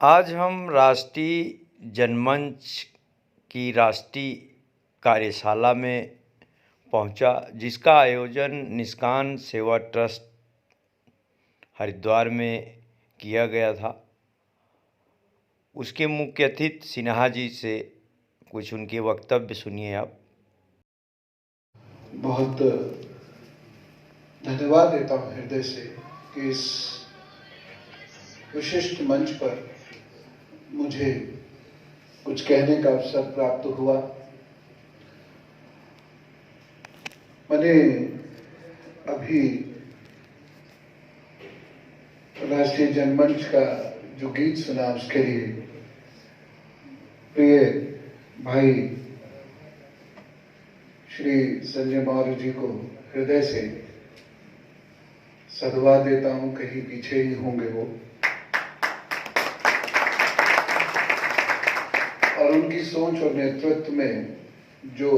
आज हम राष्ट्रीय जनमंच की राष्ट्रीय कार्यशाला में पहुंचा, जिसका आयोजन निष्काम सेवा ट्रस्ट हरिद्वार में किया गया था। उसके मुख्य अतिथि सिन्हा जी से कुछ उनके वक्तव्य सुनिए आप। बहुत धन्यवाद देता हूँ हृदय से कि इस विशिष्ट मंच पर मुझे कुछ कहने का अवसर प्राप्त हुआ। मैंने अभी राष्ट्रीय जनमंच का जो गीत सुना, उसके लिए प्रिय भाई श्री संजय मौर्य जी को हृदय से साधुवाद देता हूं। कहीं पीछे ही होंगे वो, और उनकी सोच और नेतृत्व में जो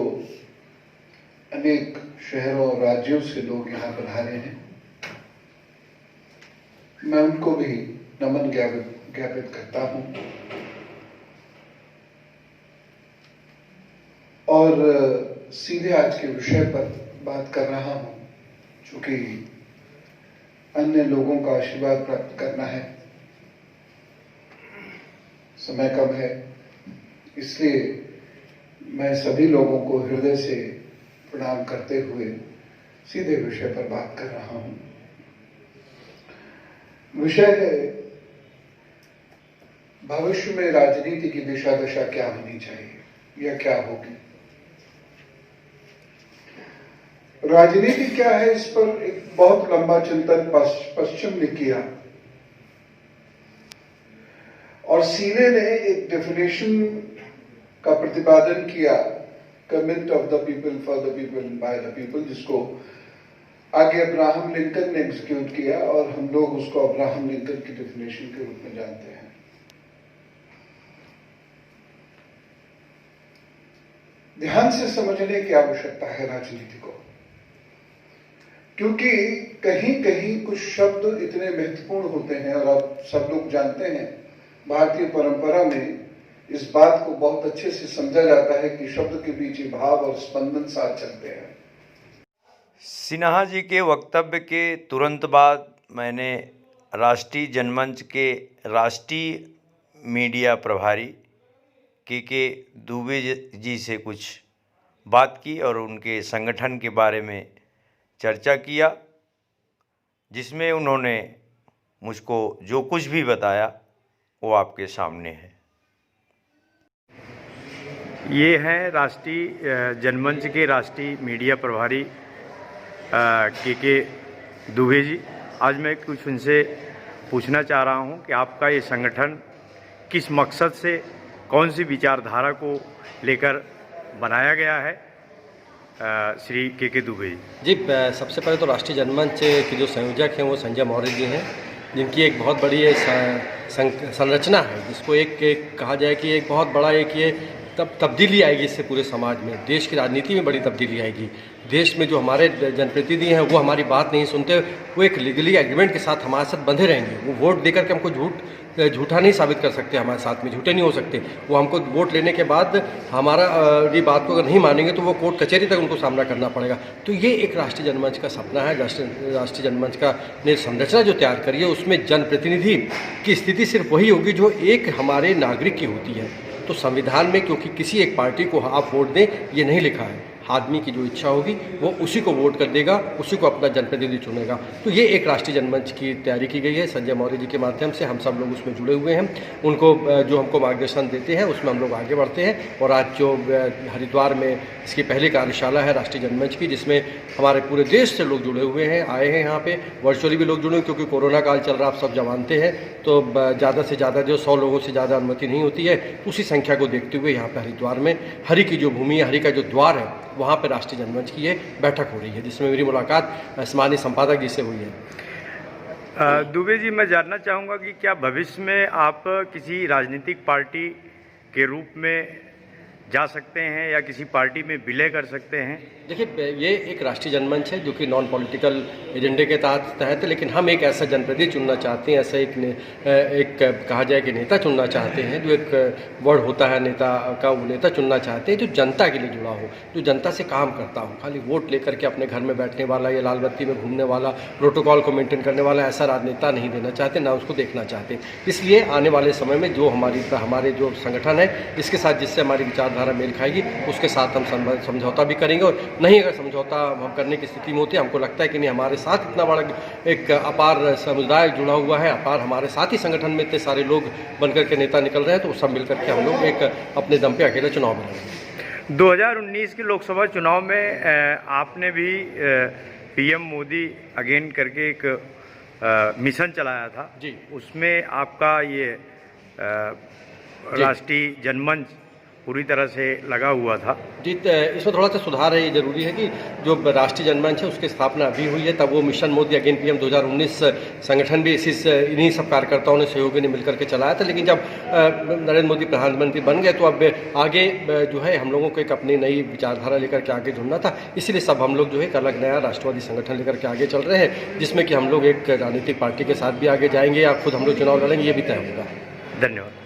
अनेक शहरों और राज्यों से लोग यहाँ पधारे हैं, मैं उनको भी नमन ज्ञापित करता हूं। और सीधे आज के विषय पर बात कर रहा हूं, चूंकि अन्य लोगों का आशीर्वाद प्राप्त करना है, समय कम है, इसलिए मैं सभी लोगों को हृदय से प्रणाम करते हुए सीधे विषय पर बात कर रहा हूं। विषय है भविष्य में राजनीति की दिशा दशा क्या होनी चाहिए या क्या होगी। राजनीति क्या है, इस पर एक बहुत लंबा चिंतन पश्चिम ने किया, और सीने ने एक डेफिनेशन का प्रतिपादन किया, commit of the people for the people by the people, जिसको आगे अब्राहम लिंकन ने एग्जीक्यूट किया, और हम लोग उसको अब्राहम लिंकन की डेफिनेशन के रूप में जानते हैं। ध्यान से समझने की आवश्यकता है राजनीति को, क्योंकि कहीं कहीं कुछ शब्द इतने महत्वपूर्ण होते हैं, और आप सब लोग जानते हैं भारतीय परंपरा में इस बात को बहुत अच्छे से समझा जाता है कि शब्द के पीछे भाव और स्पंदन साथ चलते हैं। सिन्हा जी के वक्तव्य के तुरंत बाद मैंने राष्ट्रीय जनमंच के राष्ट्रीय मीडिया प्रभारी के दुबे जी से कुछ बात की और उनके संगठन के बारे में चर्चा किया, जिसमें उन्होंने मुझको जो कुछ भी बताया वो आपके सामने है। ये हैं राष्ट्रीय जनमंच के राष्ट्रीय मीडिया प्रभारी के दुबे जी। आज मैं कुछ उनसे पूछना चाह रहा हूं कि आपका ये संगठन किस मकसद से, कौन सी विचारधारा को लेकर बनाया गया है। श्री के दुबे जी, सबसे पहले तो राष्ट्रीय जनमंच के जो संयोजक हैं वो संजय मौर्य जी हैं, जिनकी एक बहुत बड़ी संरचना है, जिसको एक कहा जाए कि एक बहुत बड़ा एक ये तब्दीली आएगी इससे पूरे समाज में, देश की राजनीति में बड़ी तब्दीली आएगी। देश में जो हमारे जनप्रतिनिधि हैं वो हमारी बात नहीं सुनते, वो एक लीगली एग्रीमेंट के साथ हमारे साथ बंधे रहेंगे। वो वोट देकर के हमको झूठा नहीं साबित कर सकते, हमारे साथ में झूठे नहीं हो सकते। वो हमको वोट लेने के बाद हमारा ये बात को अगर नहीं मानेंगे तो वो कोर्ट कचहरी तक उनको सामना करना पड़ेगा। तो ये एक राष्ट्रीय जनमंच का सपना है। राष्ट्रीय जनमंच का ने संरचना जो तैयार करी है, उसमें जनप्रतिनिधि की स्थिति सिर्फ वही होगी जो एक हमारे नागरिक की होती है। तो संविधान में क्योंकि किसी एक पार्टी को आप वोट दें ये नहीं लिखा है, आदमी की जो इच्छा होगी वो उसी को वोट कर देगा, उसी को अपना जनप्रतिनिधि चुनेगा। तो ये एक राष्ट्रीय जनमंच की तैयारी की गई है। संजय मौर्य जी के माध्यम से हम सब लोग उसमें जुड़े हुए हैं। उनको जो हमको मार्गदर्शन देते हैं उसमें हम लोग आगे बढ़ते हैं। और आज जो हरिद्वार में इसकी पहली कार्यशाला है राष्ट्रीय जनमंच की, जिसमें हमारे पूरे देश से लोग जुड़े हुए हैं, आए हैं यहाँ पे, वर्चुअली भी लोग जुड़े हैं, क्योंकि कोरोना काल चल रहा आप सब जानते हैं। तो ज़्यादा से ज़्यादा जो 100 लोगों से ज़्यादा अनुमति नहीं होती है, उसी संख्या को देखते हुए यहाँ पर हरिद्वार में हरि की जो भूमि है, हरि का जो द्वार है, वहाँ पर राष्ट्रीय जनमंच की ये बैठक हो रही है, जिसमें मेरी मुलाकात माननीय संपादक जी से हुई है। दुबे जी, मैं जानना चाहूँगा कि क्या भविष्य में आप किसी राजनीतिक पार्टी के रूप में जा सकते हैं या किसी पार्टी में विलय कर सकते हैं? देखिए, ये एक राष्ट्रीय जनमंच है जो कि नॉन पॉलिटिकल एजेंडे के तहत है, लेकिन हम एक ऐसा जनप्रतिनिधि चुनना चाहते हैं, ऐसा एक कहा जाए कि नेता चुनना चाहते हैं, जो एक वर्ड होता है नेता का, वो नेता चुनना चाहते हैं जो जनता के लिए जुड़ा हो, जो जनता से काम करता हो। खाली वोट लेकर के अपने घर में बैठने वाला या लाल बत्ती में घूमने वाला, प्रोटोकॉल को मेंटेन करने वाला ऐसा राजनेता नहीं देना चाहते, ना उसको देखना चाहते। इसलिए आने वाले समय में जो हमारे जो संगठन है, इसके साथ जिससे हमारी विचारधारा मेल खाएगी, उसके साथ हम समझौता भी करेंगे। और नहीं अगर समझौता हम करने की स्थिति में होती है, हमको लगता है कि नहीं, हमारे साथ इतना बड़ा एक अपार समुदाय जुड़ा हुआ है, अपार हमारे साथ ही संगठन में इतने सारे लोग बनकर के नेता निकल रहे हैं, तो सब मिलकर के हम लोग एक अपने दम पे अकेले चुनाव में लड़ेंगे। 2019 के लोकसभा चुनाव में आपने भी पीएम मोदी अगेन करके एक मिशन चलाया था जी। उसमें आपका ये राष्ट्रीय जनमंच पूरी तरह से लगा हुआ था। जी, इसमें थोड़ा सा सुधार है। ये जरूरी है कि जो राष्ट्रीय जनमंच है उसकी स्थापना अभी हुई है, तब वो मिशन मोदी अगेन पीएम 2019 संगठन भी इन्हीं सब कार्यकर्ताओं ने, सहयोगियों ने मिलकर के चलाया था। लेकिन जब नरेंद्र मोदी प्रधानमंत्री बन गए तो अब आगे जो है हम लोगों को एक अपनी नई विचारधारा लेकर के आगे ढूंढना था। इसीलिए सब हम लोग जो है एक अलग नया राष्ट्रवादी संगठन लेकर के आगे चल रहे हैं, जिसमें कि हम लोग एक राजनीतिक पार्टी के साथ भी आगे जाएंगे या खुद हम लोग चुनाव लड़ेंगे, ये भी तय होगा। धन्यवाद।